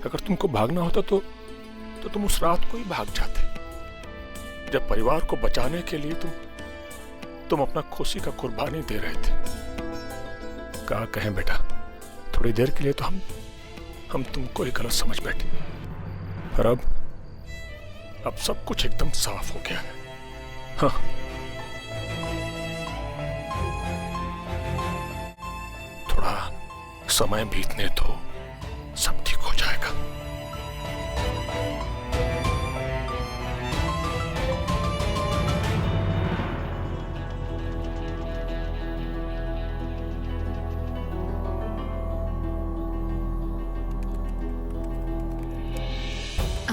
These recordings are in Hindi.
अगर तुमको भागना होता तो तुम उस रात को ही भाग जाते, जब परिवार को बचाने के लिए तुम अपना खुशी का कुर्बानी दे रहे थे। क्या कहें बेटा, थोड़ी देर के लिए तो हम तुमको ही गलत समझ बैठे, और अब सब कुछ एकदम साफ हो गया है। हाँ, थोड़ा समय बीतने तो सब ठीक हो जाएगा।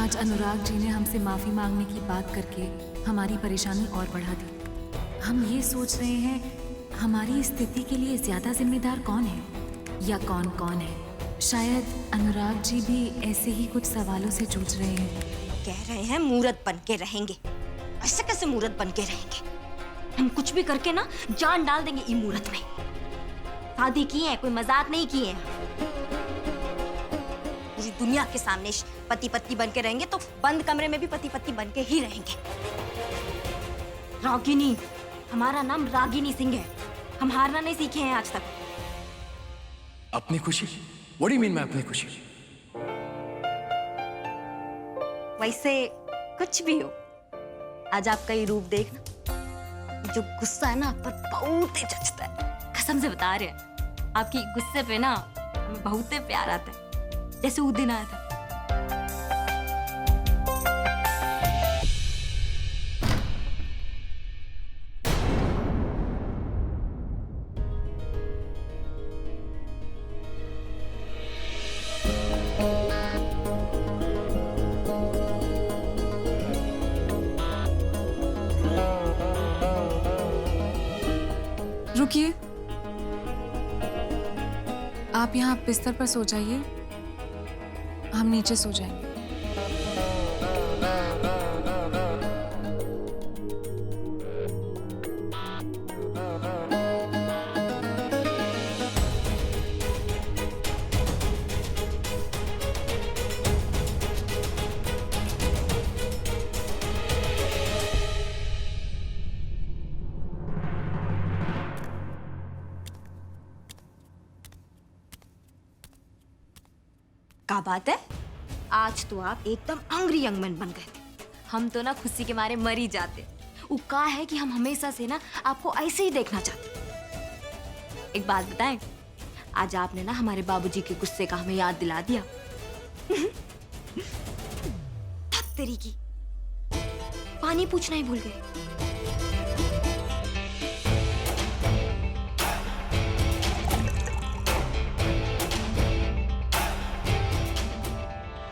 आज अनुराग जी ने हमसे माफी मांगने की बात करके हमारी परेशानी और बढ़ा दी। हम ये सोच रहे हैं हमारी स्थिति के लिए ज्यादा जिम्मेदार कौन है या कौन कौन है। शायद अनुराग जी भी ऐसे ही कुछ सवालों से जूझ रहे हैं। कह रहे हैं मूर्त बन के रहेंगे। ऐसे कैसे मूर्त बन के रहेंगे? हम कुछ भी करके ना जान डाल देंगे इस मूर्त में। शादी की है, कोई मजाक नहीं की है। पूरी दुनिया के सामने पति पत्नी बन के रहेंगे तो बंद कमरे में भी पति पत्नी बन के ही रहेंगे। रागिनी, हमारा नाम रागिनी सिंह है। हम हारना नहीं सीखे हैं आज तक। अपनी खुशी? What do you mean by अपनी खुशी? वैसे कुछ भी हो, आज आपका ये रूप देखना, जो गुस्सा है ना आप पर बहुत ही जचता है। कसम से बता रहे हैं, आपकी गुस्से पे ना हमें बहुत ही प्यार आता है, जैसे उस दिन आया था। रुकिए, आप यहाँ बिस्तर पर सो जाइए, हम नीचे सो जाएंगे। क्या बात है, आज तो आप एकदम एंग्री यंग मैन बन गए थे। हम तो ना खुशी के मारे मर ही जाते। वो क्या है कि हम हमेशा से ना आपको ऐसे ही देखना चाहते। एक बात बताएं, आज आपने ना हमारे बाबूजी के गुस्से का हमें याद दिला दिया। थक तेरी की, पानी पूछना ही भूल गए।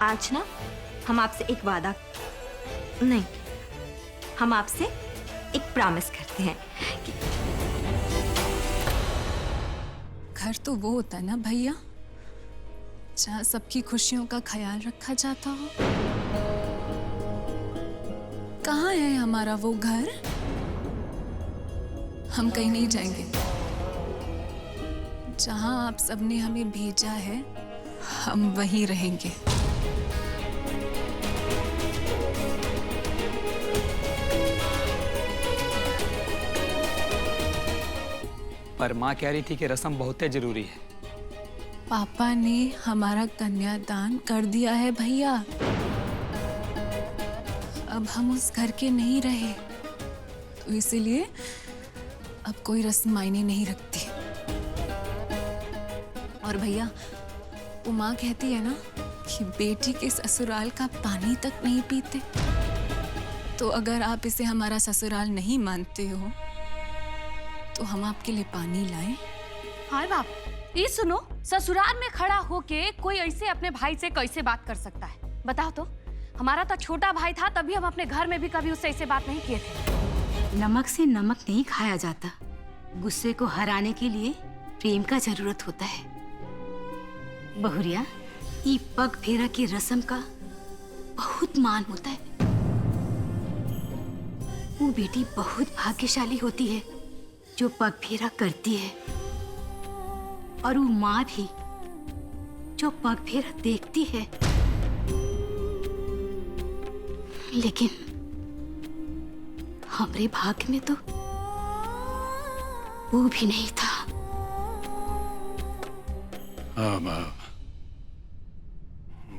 आज ना हम आपसे एक वादा नहीं, हम आपसे एक प्रॉमिस करते हैं कि घर तो वो होता है ना भैया, जहाँ सबकी खुशियों का ख्याल रखा जाता हो। कहाँ है हमारा वो घर? हम कहीं नहीं जाएंगे। जहाँ आप सबने हमें भेजा है, हम वहीं रहेंगे। पर माँ कह रही थी कि रस्म बहुत ही जरूरी है। पापा ने हमारा कन्यादान कर दिया है भैया। अब हम उस घर के नहीं रहे, तो इसीलिए अब कोई रस्म मायने नहीं रखती। और भैया, वो माँ कहती है ना कि बेटी के ससुराल का पानी तक नहीं पीते। तो अगर आप इसे हमारा ससुराल नहीं मानते हो, तो हम आपके लिए पानी लाएं। हाँ बाप, ये सुनो, ससुराल में खड़ा होके कोई ऐसे अपने भाई से कैसे बात कर सकता है? बताओ तो। हमारा तो छोटा भाई था, तभी हम अपने घर में भी कभी उससे ऐसे बात नहीं किए थे। नमक से नमक नहीं खाया जाता। गुस्से को हराने के लिए प्रेम का जरूरत होता है। बहुरिया, ई पग फेरा की रस्म का बहुत मान होता है। वो बेटी बहुत भाग्यशाली होती है जो पग फेरा करती है, और वो माँ भी जो पग फेरा देखती है। लेकिन हमारे भाग्य में तो वो भी नहीं था। हाँ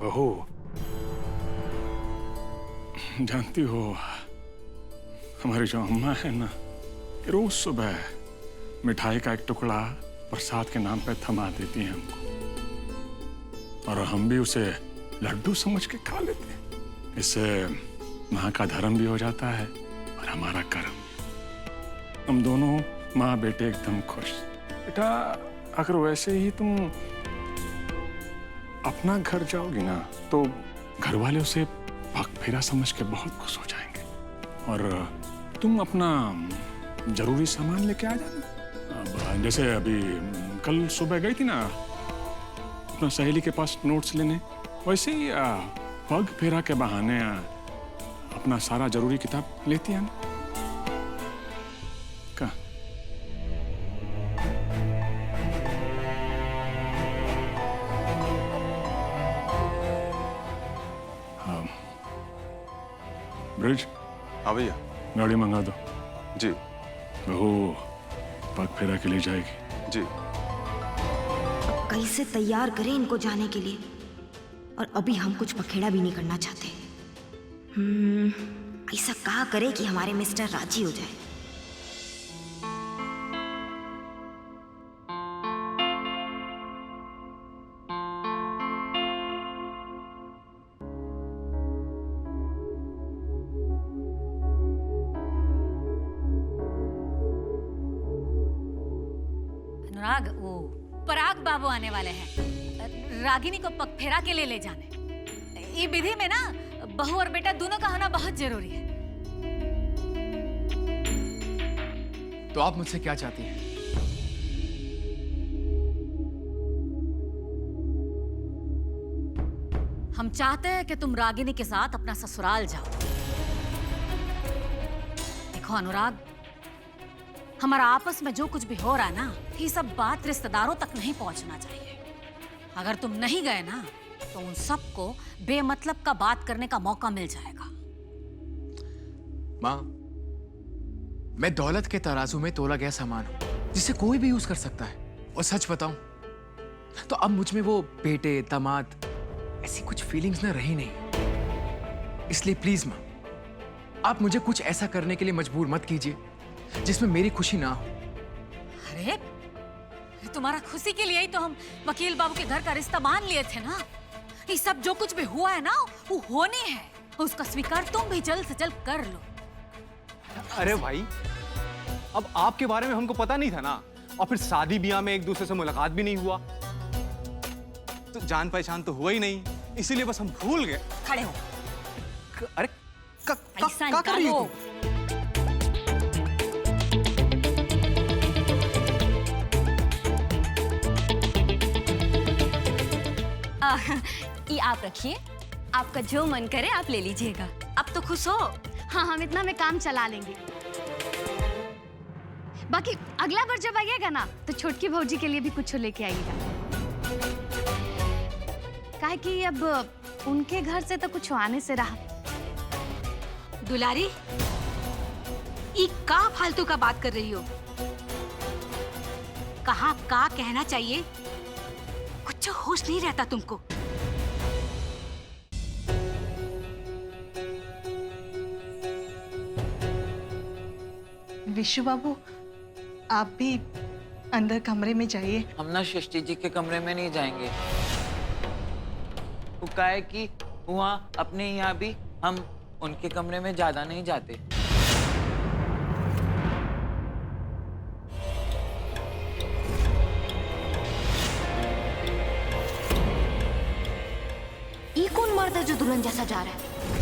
बहू, जानती हो हमारी जो अम्मा है ना, रोज सुबह मिठाई का एक टुकड़ा प्रसाद के नाम पे थमा देती हैं हमको, और हम भी उसे लड्डू समझ के खा लेते हैं। इससे माँ का धर्म भी हो जाता है और हमारा कर्म। हम दोनों माँ बेटे एकदम खुश। बेटा, अगर वैसे ही तुम अपना घर जाओगी ना तो घर वाले उसे पग फेरा समझ के बहुत खुश हो जाएंगे, और तुम अपना जरूरी सामान लेके आ जाना। अब जैसे अभी कल सुबह गई थी ना अपना सहेली के पास नोट्स लेने, वैसे ही पग फेरा के बहाने अपना सारा जरूरी किताब लेती आना। क्या? ब्रिज, हाँ भैया। गाड़ी मंगा दो। जी। वो पग फेरा के लिए जाएगी। जी। अब कैसे तैयार करें इनको जाने के लिए, और अभी हम कुछ पखेड़ा भी नहीं करना चाहते। ऐसा क्या करे कि हमारे मिस्टर राजी हो जाए। अनुराग, वो पराग बाबू आने वाले हैं। रागिनी को पगफेरा के लिए ले जाने। ये विधि में ना बहू और बेटा दोनों का होना बहुत जरूरी है। तो आप मुझसे क्या चाहती हैं? हम चाहते हैं कि तुम रागिनी के साथ अपना ससुराल जाओ। देखो अनुराग, हमारा आपस में जो कुछ भी हो रहा है ना, ये सब बात रिश्तेदारों तक नहीं पहुंचना चाहिए। अगर तुम नहीं गए ना तो उन सबको बेमतलब का बात करने का मौका मिल जाएगा। माँ, मैं दौलत के तराजू में तोला गया सामान हूं जिसे कोई भी यूज कर सकता है। और सच बताऊं तो अब मुझ में वो बेटे दामाद ऐसी कुछ फीलिंग्स ना रही नहीं। इसलिए प्लीज माँ, आप मुझे कुछ ऐसा करने के लिए मजबूर मत कीजिए जिसमें मेरी खुशी ना हो। अरे तुम्हारा खुशी के लिए ही तो हम वकील बाबू के घर का रिश्ता मान लिए थे ना। ये सब जो कुछ भी हुआ है ना वो होनी है, उसका स्वीकार तुम भी जल्द से जल्द कर लो। अरे भाई, अब आपके बारे में हमको पता नहीं था ना, और फिर शादी ब्याह में एक दूसरे से मुलाकात भी नहीं हुआ, तो जान पहचान तो हुआ ही नहीं, इसीलिए बस हम भूल गए। खड़े हो। अरे ऐसा का कर रही हो? ये आप रखिए, आपका जो मन करे आप ले लीजिएगा। अब तो खुश हो? हाँ, हम इतना में काम चला लेंगे। बाकी अगला बार जब आइएगा ना तो छोटकी भौजी के लिए भी कुछ लेके आइएगा। काहे कि अब उनके घर से तो कुछ आने से रहा। दुलारी, ये का फालतू का बात कर रही हो? कहाँ का कहना चाहिए, कुछ होश नहीं रहता तुमको। विशु बाबू, आप भी अंदर कमरे में जाइए। हम ना षष्ठी जी के कमरे में नहीं जाएंगे। वो क्या है कि वहाँ अपने यहाँ भी हम उनके कमरे में ज्यादा नहीं जाते। ये कौन मर्द है जो दुल्हन जैसा जा रहा है?